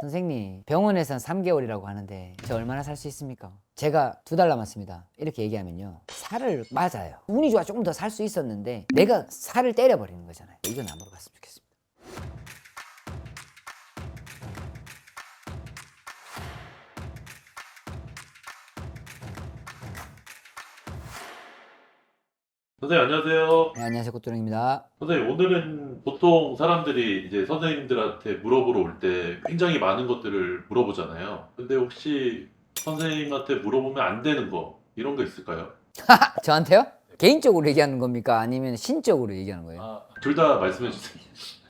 선생님, 병원에선 3개월이라고 하는데 저 얼마나 살 수 있습니까? 제가 2달 남았습니다. 이렇게 얘기하면요, 살을 맞아요. 운이 좋아 조금 더 살 수 있었는데 내가 살을 때려버리는 거잖아요. 이건 안 물어봤으면 좋겠습니다. 선생님 안녕하세요. 네, 안녕하세요. 꽃도령입니다. 선생님 오늘은 보통 사람들이 이제 선생님들한테 물어보러 올 때 굉장히 많은 것들을 물어보잖아요. 근데 혹시 선생님한테 물어보면 안 되는 거 이런 거 있을까요? 저한테요? 개인적으로 얘기하는 겁니까? 아니면 신적으로 얘기하는 거예요? 둘 다 말씀해 주세요.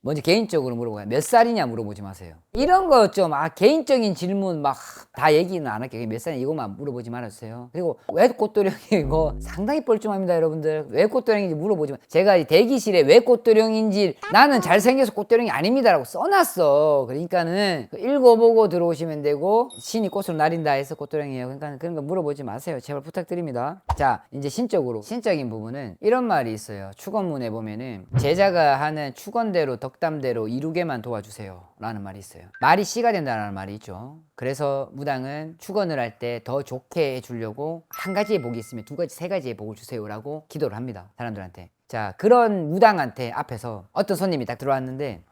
먼저 개인적으로 물어봐요. 몇 살이냐 물어보지 마세요. 이런 거 좀 개인적인 질문 막 다 얘기는 안 할게요. 몇 살이냐 이것만 물어보지 말아주세요. 그리고 왜 꽃도령이고 상당히 뻘쭘합니다, 여러분들. 왜 꽃도령인지 물어보지 마. 제가 이 대기실에 왜 꽃도령인지 나는 잘생겨서 꽃도령이 아닙니다라고 써놨어. 그러니까는 읽어보고 들어오시면 되고, 신이 꽃을 나린다 해서 꽃도령이에요. 그러니까 그런 거 물어보지 마세요. 제발 부탁드립니다. 자, 이제 신적으로, 신적인 부분은 이런 말이 있어요. 축원문에 보면은 제자가 하는 축원대로 덕담대로 이루게만 도와주세요 라는 말이 있어요. 말이 씨가 된다는 말이 있죠. 그래서 무당은 축원을 할 때 더 좋게 해주려고 한 가지의 복이 있으면 두 가지, 세 가지의 복을 주세요 라고 기도를 합니다, 사람들한테. 자, 그런 무당한테 앞에서 어떤 손님이 딱 들어왔는데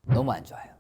너무 안 좋아요.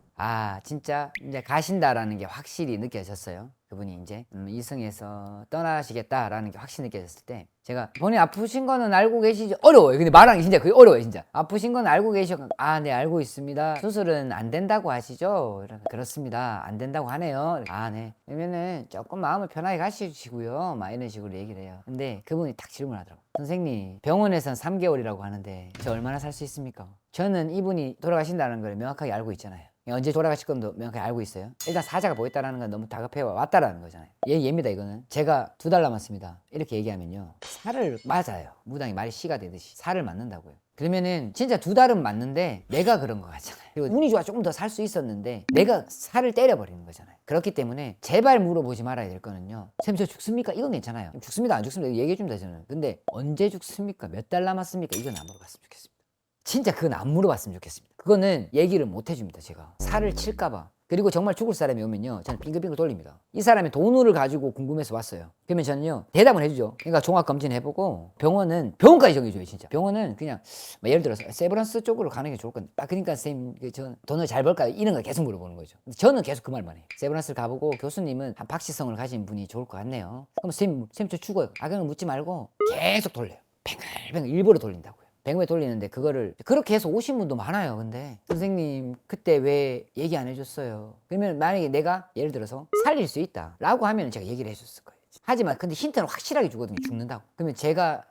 진짜 이제 가신다라는 게 확실히 느껴졌어요. 그분이 이제 이승에서 떠나시겠다라는 게 확실히 느껴졌을 때, 제가 본인 아프신 거는 알고 계시죠? 어려워요. 근데 말하는 게 진짜 그게 어려워요. 진짜 아프신 건 알고 계시죠? 네, 알고 있습니다. 수술은 안 된다고 하시죠? 그렇습니다, 안 된다고 하네요. 네, 그러면은 조금 마음을 편하게 가시고요, 막 이런 식으로 얘기를 해요. 근데 그분이 딱 질문하더라고요. 선생님, 병원에선 3개월이라고 하는데 저 얼마나 살 수 있습니까? 저는 이분이 돌아가신다는 걸 명확하게 알고 있잖아요. 언제 돌아가실 건도 명확하게 알고 있어요. 일단 사자가 보였다는 건 너무 다급해 왔다라는 거잖아요. 얘입니다, 이거는. 제가 2달 남았습니다. 이렇게 얘기하면요, 살을 맞아요. 무당이 말이 씨가 되듯이 살을 맞는다고요. 그러면은 진짜 2달은 맞는데 내가 그런 거 같잖아요. 그리고 운이 좋아 조금 더 살 수 있었는데 내가 살을 때려버리는 거잖아요. 그렇기 때문에 제발 물어보지 말아야 될 거는요, 쌤 저 죽습니까? 이건 괜찮아요. 죽습니다 안 죽습니다 얘기해줍니다 저는. 근데 언제 죽습니까? 몇 달 남았습니까? 이건 안 물어봤으면 좋겠습니다. 진짜 그건 안 물어봤으면 좋겠습니다. 그거는 얘기를 못 해줍니다, 제가. 살을 칠까봐. 그리고 정말 죽을 사람이 오면요, 저는 빙글빙글 돌립니다. 이 사람이 돈을 가지고 궁금해서 왔어요. 그러면 저는요, 대답을 해주죠. 그러니까 종합검진 해보고, 병원은 병원까지 정해줘요, 진짜. 병원은 그냥 예를 들어서 세브란스 쪽으로 가는 게 좋을 건데, 그러니까 쌤, 저 돈을 잘 벌까요? 이런 걸 계속 물어보는 거죠. 근데 저는 계속 그 말만 해요. 세브란스를 가보고 교수님은 한 박시성을 가진 분이 좋을 것 같네요. 그럼 쌤 저 죽어요. 그런 거 묻지 말고 계속 돌려요. 뱅글뱅글 일부러 돌린다고요. 100회 돌리는데 그거를 그렇게 해서 오신 분도 많아요. 근데 선생님 그때 왜 얘기 안 해줬어요? 그러면 만약에 내가 예를 들어서 살릴 수 있다 라고 하면 제가 얘기를 해줬을 거예요. 하지만 근데 힌트는 확실하게 주거든요, 죽는다고. 그러면 제가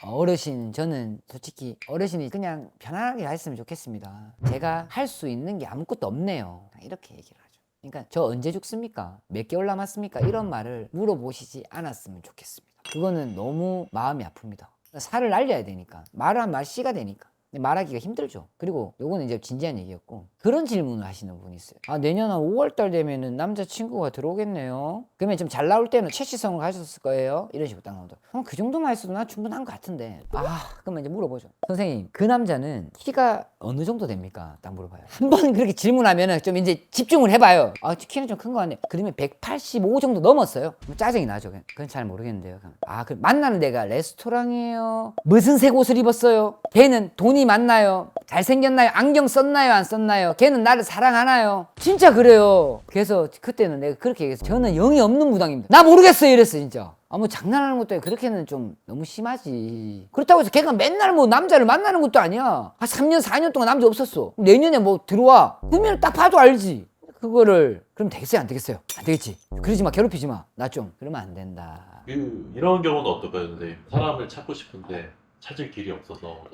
어르신, 저는 솔직히 어르신이 그냥 편안하게 했으면 좋겠습니다. 제가 할 수 있는 게 아무것도 없네요, 이렇게 얘기를 하죠. 그러니까 저 언제 죽습니까? 몇 개월 남았습니까? 이런 말을 물어보시지 않았으면 좋겠습니다. 그거는 너무 마음이 아픕니다. 살을 날려야 되니까, 말을 한 말 씨가 되니까. 근데 말하기가 힘들죠. 그리고 요거는 이제 진지한 얘기였고, 그런 질문을 하시는 분이 있어요. 내년 한 5월달 되면은 남자친구가 들어오겠네요. 그러면 좀 잘 나올 때는 최씨성을 가졌을 거예요, 이런 식으로 딱 나오죠. 그 정도만 했어도 난 충분한 것 같은데. 그러면 이제 물어보죠. 선생님, 그 남자는 키가 어느 정도 됩니까? 딱 물어봐요. 한 번 그렇게 질문하면은 좀 이제 집중을 해봐요. 키는 좀 큰 거 같네. 그러면 185 정도 넘었어요. 짜증이 나죠. 그건 잘 모르겠는데요. 그 만나는 데가 레스토랑이에요? 무슨 색 옷을 입었어요? 걔는 돈이 많나요? 잘생겼나요? 안경 썼나요? 안 썼나요? 걔는 나를 사랑하나요? 진짜 그래요. 그래서 그때는 내가 그렇게 얘기했어. 저는 영이 없는 무당입니다. 나 모르겠어요, 이랬어 진짜. 장난하는 것도 아니고 그렇게는 좀 너무 심하지. 그렇다고 해서 걔가 맨날 남자를 만나는 것도 아니야. 한 3년 4년 동안 남자 없었어. 내년에 들어와 그러면 딱 봐도 알지. 그거를 그럼 되겠어요, 안 되겠어요? 안 되겠지. 그러지 마, 괴롭히지 마. 나 좀 그러면 안 된다. 이런 경우는 어떨까요, 선생님? 사람을 찾고 싶은데 찾을 길이 없어서.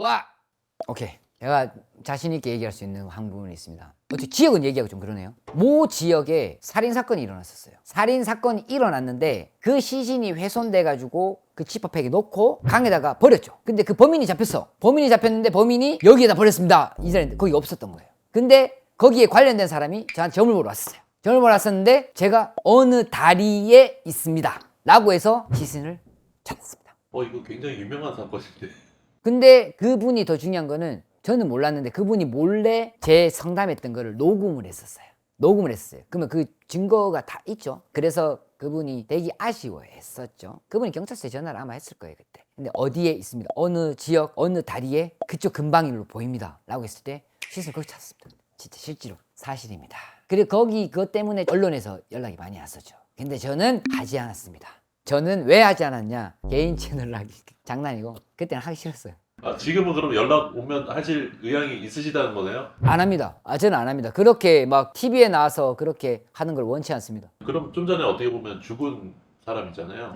오케이, 제가 자신 있게 얘기할 수 있는 한 부분이 있습니다. 어떻게 지역은 얘기하고 좀 그러네요. 모 지역에 살인사건이 일어났었어요. 살인사건이 일어났는데 그 시신이 훼손돼 가지고 그 지퍼백에 넣고 강에다가 버렸죠. 근데 그 범인이 잡혔어. 범인이 잡혔는데 범인이 여기에다 버렸습니다, 이 사람인데 거기 없었던 거예요. 근데 거기에 관련된 사람이 저한테 점을 보러 왔었어요. 점을 보러 왔었는데 제가 어느 다리에 있습니다 라고 해서 시신을 찾았습니다. 이거 굉장히 유명한 사건인데. 근데 그분이 더 중요한 거는, 저는 몰랐는데 그분이 몰래 제 상담했던 거를 녹음을 했었어요. 녹음을 했어요. 그러면 그 증거가 다 있죠. 그래서 그분이 되게 아쉬워했었죠. 그분이 경찰서에 전화를 아마 했을 거예요 그때. 근데 어디에 있습니다. 어느 지역 어느 다리에 그쪽 근방일로 보입니다. 라고 했을 때 시선 거기 찾았습니다. 진짜 실제로 사실입니다. 그리고 거기 그것 때문에 언론에서 연락이 많이 왔었죠. 근데 저는 하지 않았습니다. 저는 왜 하지 않았냐? 개인 채널을 하기 장난이고 그때는 하기 싫었어요. 지금은 그럼 연락 오면 하실 의향이 있으시다는 거네요? 안 합니다. 저는 안 합니다. 그렇게 막 TV에 나와서 그렇게 하는 걸 원치 않습니다. 그럼 좀 전에 어떻게 보면 죽은 사람이잖아요.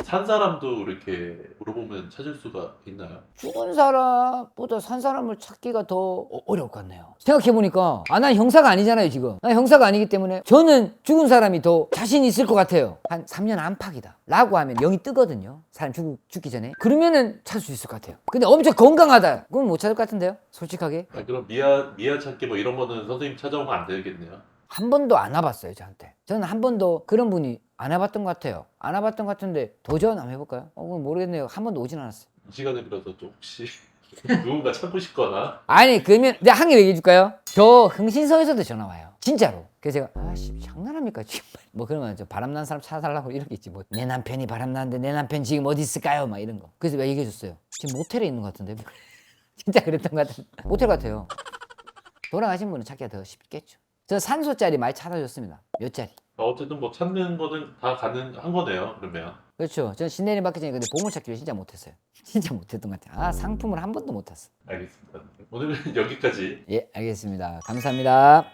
산 사람도 이렇게 물어보면 찾을 수가 있나요? 죽은 사람보다 산 사람을 찾기가 더 어려울 것 같네요. 생각해보니까 난 형사가 아니잖아요 지금. 난 형사가 아니기 때문에 저는 죽은 사람이 더 자신 있을 것 같아요. 한 3년 안팎이다 라고 하면 영이 뜨거든요. 사람 죽기 전에. 그러면은 찾을 수 있을 것 같아요. 근데 엄청 건강하다 그건 못 찾을 것 같은데요 솔직하게. 그럼 미아 찾기 뭐 이런 거는 선생님 찾아오면 안 되겠네요. 한 번도 안 와봤어요 저한테. 저는 한 번도 그런 분이 안 와봤던 것 같아요. 안 와봤던 것 같은데 도전 한번 해볼까요? 그건 모르겠네요. 한 번도 오진 않았어요. 이 시간에 그래서 좀 혹시 누군가 찾고 싶거나 아니 그러면 내가 한 개 얘기해 줄까요? 저 흥신소에서도 전화 와요 진짜로. 그래서 제가 아씨 장난합니까 지금 뭐 그러면 저 바람난 사람 찾아달라고 이러겠지. 뭐 내 남편이 바람나는데 내 남편 지금 어디 있을까요? 막 이런 거. 그래서 내가 얘기해 줬어요. 지금 모텔에 있는 것 같은데 진짜 그랬던 것 같은데 모텔 같아요. 돌아가신 분은 찾기가 더 쉽겠죠. 저 산소짜리 많이 찾아줬습니다. 몇 짜리. 어쨌든 뭐 찾는 거는 다 가능한 거네요. 그러면 그렇죠. 전 신내림 받기 전에 근데 보물찾기를 진짜 못했어요. 진짜 못했던 것 같아요. 상품을 한 번도 못 탔어. 알겠습니다. 오늘은 여기까지. 예, 알겠습니다. 감사합니다.